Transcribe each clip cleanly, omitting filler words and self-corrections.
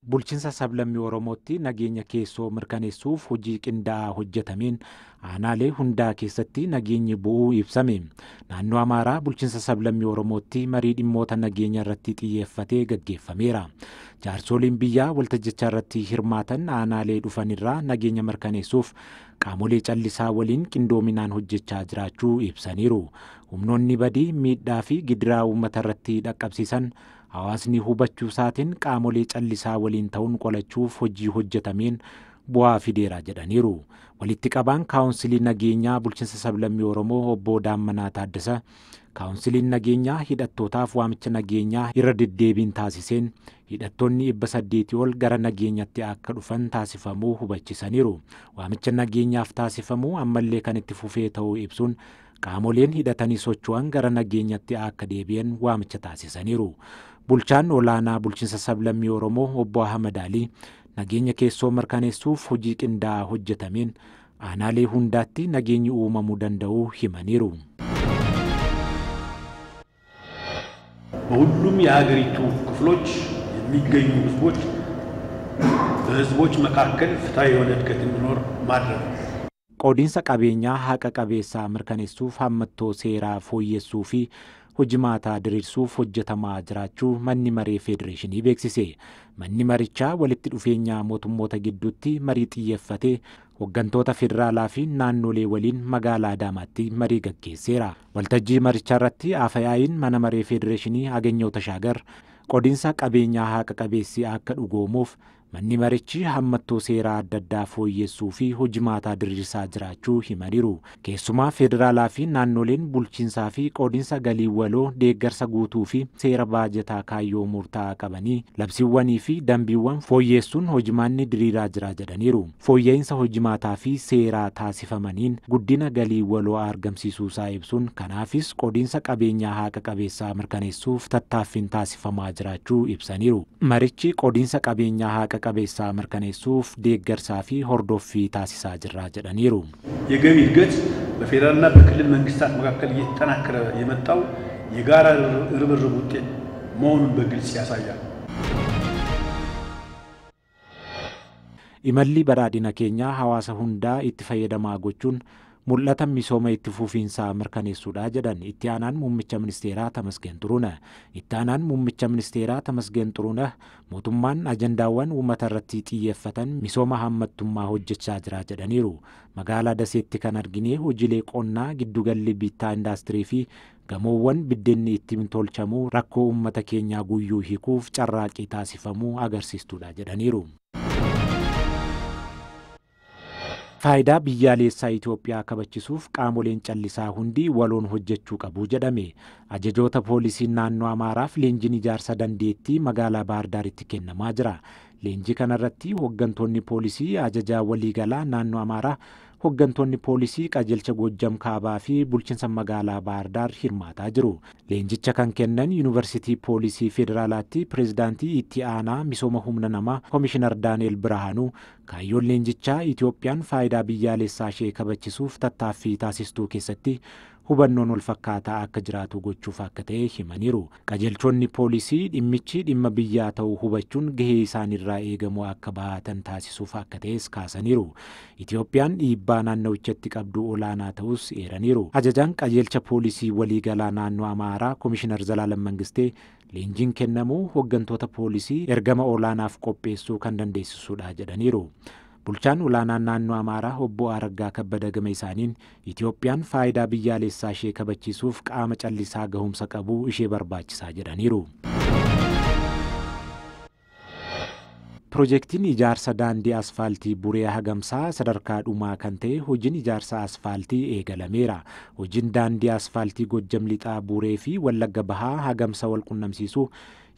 Bulchiinsa sablammii Oromootti nageenya keessoo mirkaneessuuf hojii qindaa'aa hojjetameen aanaalee hundaa keessatti nageenyi bu'uu ibsame. Naannoo Amaaraa bulchiinsa sablammii Oromootti marii dhimmoota nageenya irratti xiyyeeffatee gaggeeffameera. Jaarsoliin biyyaa waltajjichaa irratti hirmaatan aanaalee dhufanirraa nageenya mirkaneessuuf qaamolee callisaa waliin qindoominaan hojjechaa jiraachuu ibsaniiru. Humnoonni badii miidhaa fi gidiraa uummata irratti dhaqqabsiisan hawaasni hubachuu isaatiin qaamolee callisaa waliin ta'uun qolachuuf hojii hojjetameen bu'aa fideera jedhaniiru. Walitti qabaan kaawunsilii nageenyaa bulchiinsa sablammii Oromoo obbo Daammanaa Taaddasa kaawunsiliin nageenyaa hidhattootaaf waamicha nageenyaa irra deddeebiin taasiseen hidhattoonni 800 ol gara nageenyatti akka dhufan taasifamuu hubachisaniiru. Waamicha nageenyaaf taasifamuu ammallee kan itti fufee ta'uu ibsuun qaamoleen hidhatanii socho'an gara nageenyatti akka deebi'an waamicha taasisaniiru. Bulchaan olaanaa bulchiinsa sablammii Oromoo obbo Ahmad Alii nageenya keessoo mirkaneessuuf hojii qindaa'aa hojjetameen aanaalee hundaatti nageenyi uumamuu danda'uu himaniiru. በሁሉም የሀገሪቱ ክፍሎች የሚገኙ ህዝቦች በህዝቦች መካከል ፍትሃዊ የሆነ እድገት እንዲኖር ማድረግ qoodiinsa qabeenyaa haqa qabeessaa mirkaneessuuf hammattoo seeraa fooyyessuu fi hojimaataa diriirsuuf hojjetamaa jiraachuu manni maree federeeshinii beeksise. Manni marichaa walitti dhufeenya mootummoota gidduutti marii xiyyeeffatee hooggantoota federaalaa fi naannolee waliin magaalaa Adaamaatti marii gaggeesseera. Waltajjii marichaa irratti afayaa'iin mana maree federeeshinii Ageenyaw Tashaagar qoodiinsa qabeenyaa haqa qabeessii akka dhugoomuuf manni marichi hammattoo seeraa adda addaa fooyyessuu fi hojimaataa diriirsaa jiraachuu himaniiru. Keessumaa federaalaa fi naannoleen bulchiinsaa fi qoodiinsa galii waloo deeggarsa guutuu fi seera baajataa kaayyoo murtaa'aa qabanii labsiiwwanii fi dambiiwwan fooyyessuun hojimaanni diriiraa jira jedhaniiru. Fooyya'insa hojimaataa fi seeraa taasifamaniin guddina galii waloo argamsiisuu isaa ibsuun kanaafis qoodiinsa qabeenyaa haqa qabeessaa mirkaneessuuf tattaaffiin taasifamaa jiraachuu ibsaniiru. Marichi qoodiinsa qabeenyaa haqa qabeessaa mirkaneessuuf deeggarsaa fi hordoffii taasisaa jira jedhaniiru. የገቢ እድገት በፌደራልና በክልል መንግስታት መካከል እየተጠናከረ የመጣው የጋራ ርብርብ ውጤት መሆኑን በግልጽ ያሳያል። Imalli badhaadhina keenyaa hawaasa hundaa itti fayyadamaa gochuun mul'ata misooma itti fufiinsaa mirkaneessuudha jedhan itti aanaan muummicha ministeeraa Tamasgeen Xuruuneh. Itti aanaan muummicha ministeeraa Tamasgeen Xuruuneh mootummaan ajandaawwan uummata irratti xiyyeeffatan misooma hammattummaa hojjechaa jira jedhaniiru. Magaalaa Daseetti kan argine hojiilee qonnaa giddugalli bittaa indaastirii fi gamoowwan biddeenni ittiin tolchamuu rakkoo uummata keenyaa guyyuu hiikuuf carraaqii taasifamuu agarsiistuudha jedhaniiru. Faayidaa biyyaalessaa Itoophiyaa kabachisuuf qaamoleen callisaa hundi waloon hojjechuu qabu jedhame. Ajajoota poolisii naannoo Amaaraaf leenjiin ijaarsa dandeettii magaalaa Baahir Daaritti kennamaa jira. Leenjii kanarratti hooggantoonni poolisii ajajaa waliigalaa naannoo Amaaraa, hooggantoonni poolisii qajeelcha Goojjam Kaabaa fi bulchiinsa magaalaa Baahir Daar hirmaataa jiru. Leenjicha kan kennan Yuunivarsiitii Poolisii Federaalaatti pireezidaantii itti aanaa misooma humna namaa Komishinar Daani'el Birhaanuu kaayyoon leenjichaa Itoophiyaan faayidaa biyyaalessaa ishee kabachisuuf tattaaffii taasistuu keessatti hubannoon wal fakkaataa akka jiraatu gochuuf akka ta'e himaniiru. Qajeelchonni poolisii dhimmichi dhimma biyyaa ta'uu hubachuun gahee isaanirraa eegamu akka bahatan taasisuuf akka ta'es kaasaniiru. Itoophiyaan dhiibbaa naannawichatti qabdu olaanaa ta'us eeraniiru. Ajajaan qajeelcha poolisii waliigalaa naannoo Amaaraa Komishinar Zalaalam Mangistee leenjiin kennamuu hooggantoota poolisii ergama olaanaaf qopheessuu kan dandeessisuudha jedhaniiru. Bulchaan olaanaa naannoo Amaaraa obbo Araggaa Kabbada gama isaaniin Itoophiyaan faayidaa biyyaalessaa ishee kabachisuuf qaama callisaa gahumsa qabu ishee barbaachisaa jedhaniiru. Piroojeektiin ijaarsa daandii asfaaltii Buree Hagamsaa sadarkaa dhumaa kan ta'e hojiin ijaarsa asfaaltii eegalameera. Hojiin daandii asfaaltii Goojjam Lixaa Buree fi Wallagga Bahaa Hagamsa wal qunnamsiisuu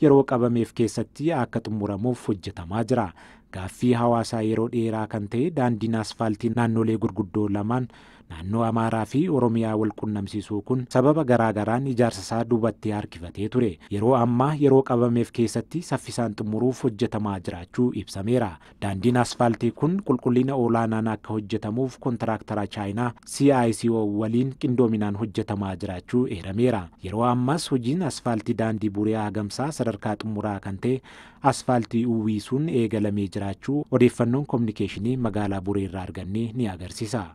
yeroo qabameef keessatti akka xumuramuuf hojjetamaa jira. Gaaffii hawaasaa yeroo dheeraa kan ta'e daandiin asfaaltii naannolee gurguddoo lamaan Naannoo Amaaraa fi Oromiyaa wal qunnamsiisuu kun sababa garaagaraan ijaarsa isaa duubatti harkifatee ture. Yeroo ammaa yeroo qabameef keessatti saffisaan xumuruuf hojjetamaa jiraachuu ibsameera. Daandiin asfaaltii kun qulqullina olaanaan akka hojjetamuuf kontiraaktara Chaayinaa CICO waliin qindoominaan hojjetamaa jiraachuu eerameera. Yeroo ammas hojiin asfaaltii daandii Buree Agamsaa sadarkaa xumuraa kan ta'e asfaaltii uwwisuun eegalamee jiraachuu odeeffannoon kominikeeshinii magaalaa Buree irraa arganne ni agarsiisa.